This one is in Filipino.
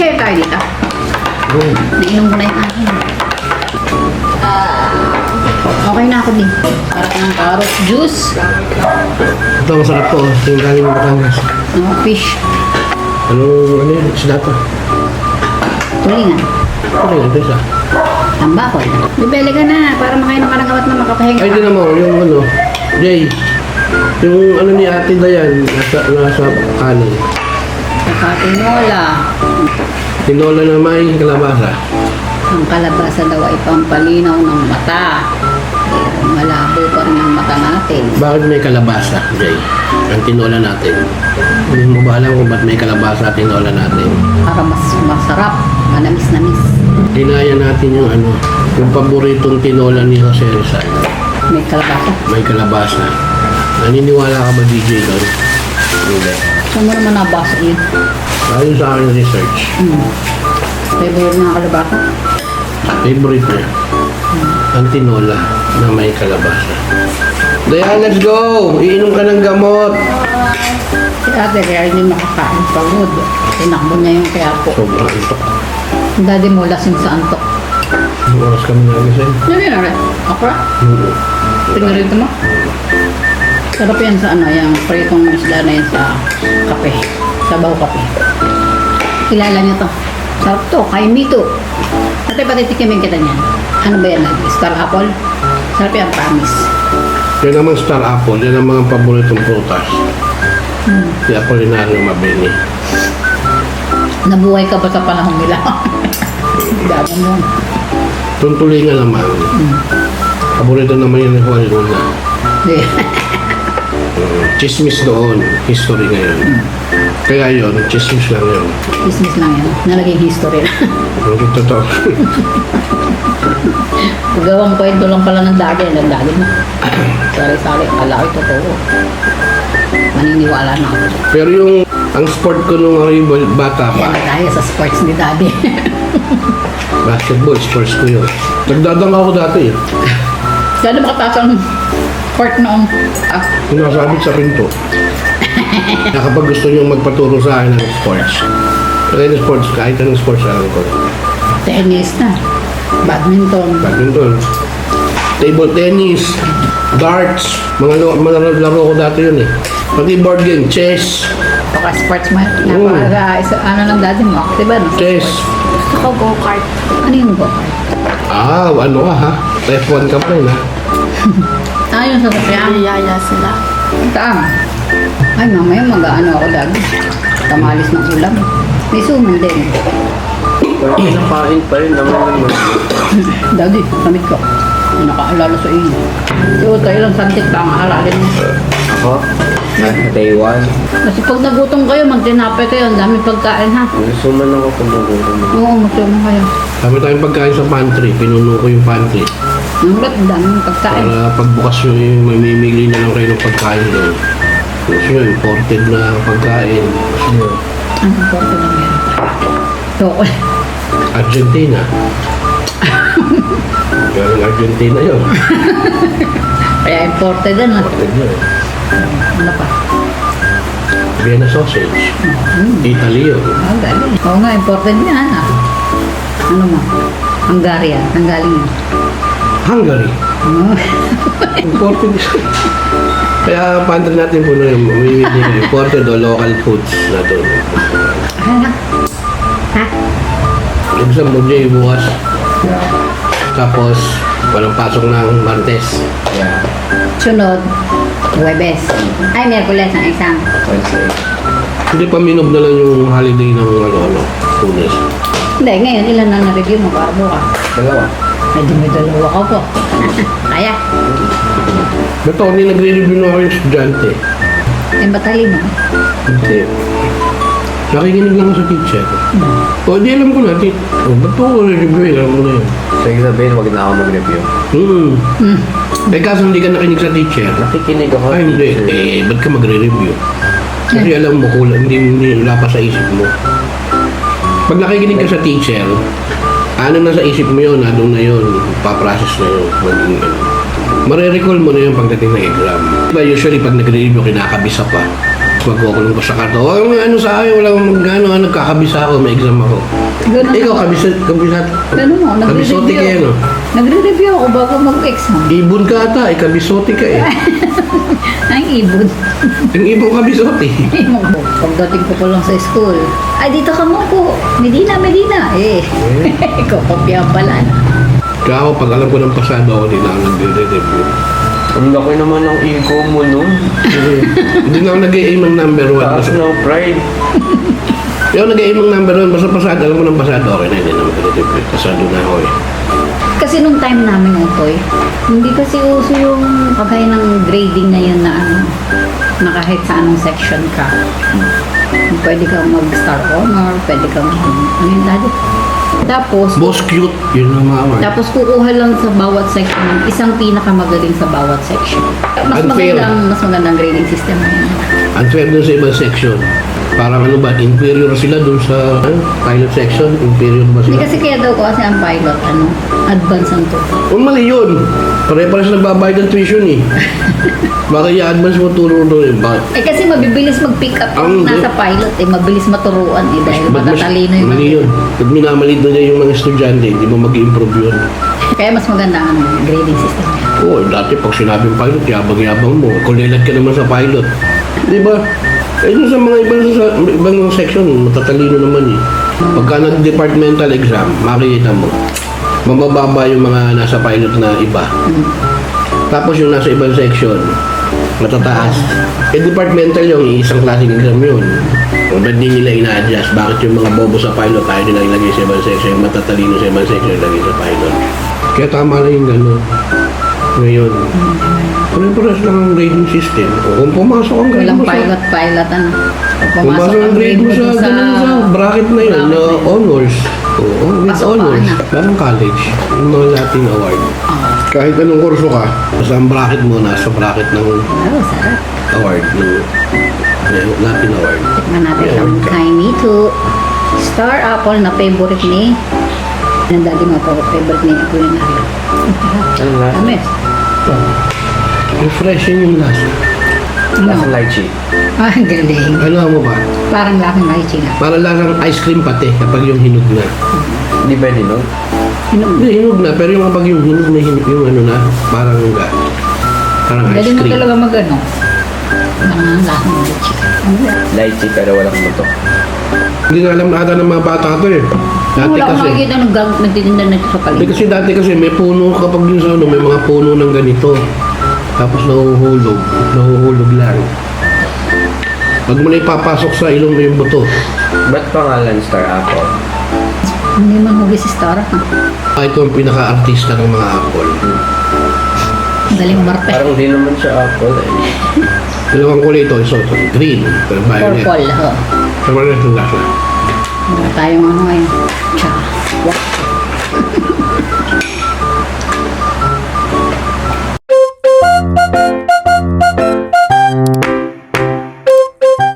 Kaya tayo dito. Nainom ko na yung akin. Okay na ako din. Para ng carrot juice. Ito, masarap to. Ito yung galing ng Batangas. Fish. Ano yun? Isda to. Tulingan. Ano yun? Ito isa. Tambakol. Bibili ka na para makainom ka ng gawat na makapahinga Ay, ka. din naman. Yung ano. Jay. Yung ano ni Ate Dayan. Nasa kanin. Nakatinola. Tinola na may kalabasa. Ang kalabasa daw ay pampalinaw ng mata. Pero malabo pa rin ang mata natin. Bakit may kalabasa, Jay? Ang tinola natin. Hindi mo ba alam kung ba't may kalabasa at tinola natin? Para mas masarap. Manamis-namis. Ginaya natin yung ano, yung paboritong tinola ni Jose Rizal. May kalabasa. May kalabasa. Naniniwala ka ba, DJ, doon? Hindi. Saan mo naman nabasa yun? Ayon sa aking research, Favorite mga kalabasa? favorite niya, ang tinola na may kalabasa. Dayan, let's go! Iinom ka ng gamot! Si ate kaya hindi makakain pagod. Tinakbo niya yung kaya po. Sobrang antok. Ang daddy mo lasing sa antok. Ang oras kami nagising. Hindi na rin. Okra? Tingnan rin mo. Sarap yan sa ano, yung pritong isda na yan sa kape. Sabaw kape. Kilala niyo to. Sarap to, kay Mito. Ate, patitikimin kita niyan. Ano ba yan? Star apple? Sarap yan, promise. Yan naman star apple, yan ang mga paboritong prutas. Si Apolinario Mabini. Nabuhay ka ba sa panahon nila? Dami mo. Tuntulingan naman. Paborito naman yan ni Juan Luna. Chismis doon, history ngayon. Kaya yun, chismis lang yun. Business lang yan. Nalaging history na. Hindi totoo. Gawang kwento lang pala ng dati. Ng dati mo. Sari-sari. Kala ko totoo. Maniniwala na ako. Pero yung, ang sport ko nung bata pa, Yan na tayo sa sports ni daddy. basketball, sports ko yun. Nagdadang ako dati eh. Gano'n makataas ang court noong... Sinasabit sa pinto. Na kapag gusto nyo magpaturo sa akin ng sports, kahit anong sports alam ko. Tennis na. Badminton, table tennis, darts, mga laro ko dati yun eh. Pati board game, chess, Baka sports mo. Ano ng daddy mo? Diba? No? chess. Gusto ko go-kart. Ano yung go-kart? Ano ka ha? F1 ka pa rin ha? Ah, yung sasakyan. Yaya sila. Saan? Ay, mamaya mag-ano ako daddy. Tamalis ng ulam. May suman din. Nakain pa rin naman naman. Daddy, samit ko. Nakaalala sa iyo. So, tayo lang santik pa ang aralin mo. Ako? Day one. Kasi pag nagutom kayo, magtinapay kayo. Ang dami pagkain ha. Gusto man ako kumukulong. Oo, magsumo kayo. Dami tayong pagkain sa pantry, pinuno ko yung pantry. Ang rat, ang daming pagkain. Para pagbukas nyo yung mamimili na lang kayo ng pagkain doon. Gusto nyo, imported na pagkain. Ang important na meron. Chocolate. Argentina. Galing Argentina yun. Kaya imported na. Imported yun. Ano pa? Vienna sausage. Italy yun. Oh, galing. Oo nga, imported niya. Ano mo? Hungarian. Ang galing yun. Hungary. Oh. Imported yun. Kaya pantry natin po na yung mamimili ng imported o local foods na doon. Ano? Ha? Exam mo Jay bukas. Tapos, walang pasok ng Martes. Yeah. Sunod. Huwebes. Ay, Miyerkules ang exam. Wednesday. Hindi pa minob na lang yung holiday ng Tunis. Hindi, ngayon ilan na na-review mo para bukas? Dalawa. May dalawa ka po. Kaya. Ba't ako nagre-review na ako yung estudyante? Yung batalino. Hindi. Nakikinig lang ako sa teacher. O, di alam ko na. O, ba't ako review? Alam ko na yun. So, yung sabihin, wag na ako mag-review. Eh, kaso hindi ka nakinig sa teacher. Nakikinig ako. Ay, hindi. Eh, ba't ka magre-review? Kasi alam mo, hindi wala pa sa isip mo. Pag nakikinig ka sa teacher, ano na sa isip mo yun, doon na yun, paprocess na yun. Marirecall mo na yun pagdating ng exam. Diba, usually pag nagre-review, kinakabisa pa. Magkukulong ko sa karto. O, ano sa akin, wala akong nagkakabisa ako, may exam ako. Ganun Ikaw, ako. kabisat. Ganun mo, Kabisote ka nagre-review. no? Nagre-review ako bago mag-exam. Ibon ka ata, kabisote ka eh. Ang ibon. Yung ibon kabisote. Pagdating ko pa lang sa school, ay dito ka mo po. Medina. Ikaw kopya pala. Kaya ako, pag alam ko ng pasado ako, hindi na ako nagre-review. Ang laki naman ng ego mo nun. Hindi na ako nag-aim ng number 1. Taas ng pride. Hindi ako nag-aim ng number 1. Basta pasado, alam ko ng pasado. Okay na, hindi na mag-review. Pasado na ako eh. Kasi nung time namin, Utoy, hindi kasi uso yung kagaya ng grading na yun na na kahit sa anong section ka. Pwede kang mag-star honor, pwede kang ano yun dati. Tapos, Boss cute, yun ang mga award. tapos kukuha lang sa bawat section ng isang pinakamagaling sa bawat section. Unfair. Mas magandang grading system na yun. Unfair dun sa ibang section. Parang ano ba, inferior sila dun sa pilot section? Inferior ba Hindi sila? kasi kaya daw ko kasi ang pilot, advance ang to. Kung mali yun, pare-pares nagbabayad ng tuition eh. Bakit i-advance mo turo doon eh? Bakit? Eh kasi mabibilis mag-pick up Ang- kung nasa pilot mabilis maturuan dahil matatalino yung Mali yun. Pag minamalit na niya yung mga estudyante, hindi mo mag-improve yun. Kaya mas maganda ang grading system niya. Oo, dati pag sinabing pilot, yabang-yabang mo. Kulilat ka naman sa pilot. Di ba? Eh, dun sa mga ibang section, matatalino naman eh. Pagka nag-departmental exam, makikita mo, mabababa yung mga nasa pilot na iba. Tapos yung nasa ibang section, matataas. Eh, departmental yung isang klaseng exam yun. O ba't di nila ina-adjust? Bakit yung mga bobo sa pilot, tayo nila ilagay sa ibang section, yung matatalino sa ibang section, ilagay sa pilot. Kaya tama lang yung gano'n. Ngayon, pare-pares lang ang grading system. O kung pumasok ang grade Walang mo sa... pilot. Pumasok ang grade mo sa ganun sa bracket na yun, na honors. Oo, with Pasok ka honors. na. Parang college. Yung mga Latin award. Kahit anong kurso ka, basta ang bracket mo, nasa bracket ng Sarap. award, ng Latin award. Tignan natin Yeah, ang okay. kay Me Too. Star apple na favorite ni ng daddy mo po, favorite ni Apolinario. Ano na? Tamis. Refreshing yung lasa. Lasang lychee. Ah, ang galing. Ano mo ba? Parang laking lychee na. Para lasang ice cream pati kapag yung hinog na. Hindi ba ninog? Hindi, hinog na. Pero yung kapag yung hinog na hinog, yung ano na, parang Ang ice galing mo cream. talaga mag-ano. Ang laking lychee. Ang galing. Lychee pero walang buto. Hindi na alam ata ng mga bata to eh. Dati Wala akong kasi, makikita nagtitinda na ito sa hindi paligid. kasi dati kasi may puno kapag yung sa ano, may mga puno ng ganito. Tapos nahuhulog lang. Pag mo na ipapasok sa ilong mo yung buto. Ba't pangalan Star Apple? Hindi man huli si Star. Ito ang pinaka-artista ng mga apple. Ang galing umarte. Parang di naman siya apple eh. Dalawang kulay ito, so green, pero violet. Purple. Sama na yung lasa. Wala tayong ano ngayon. Tsaka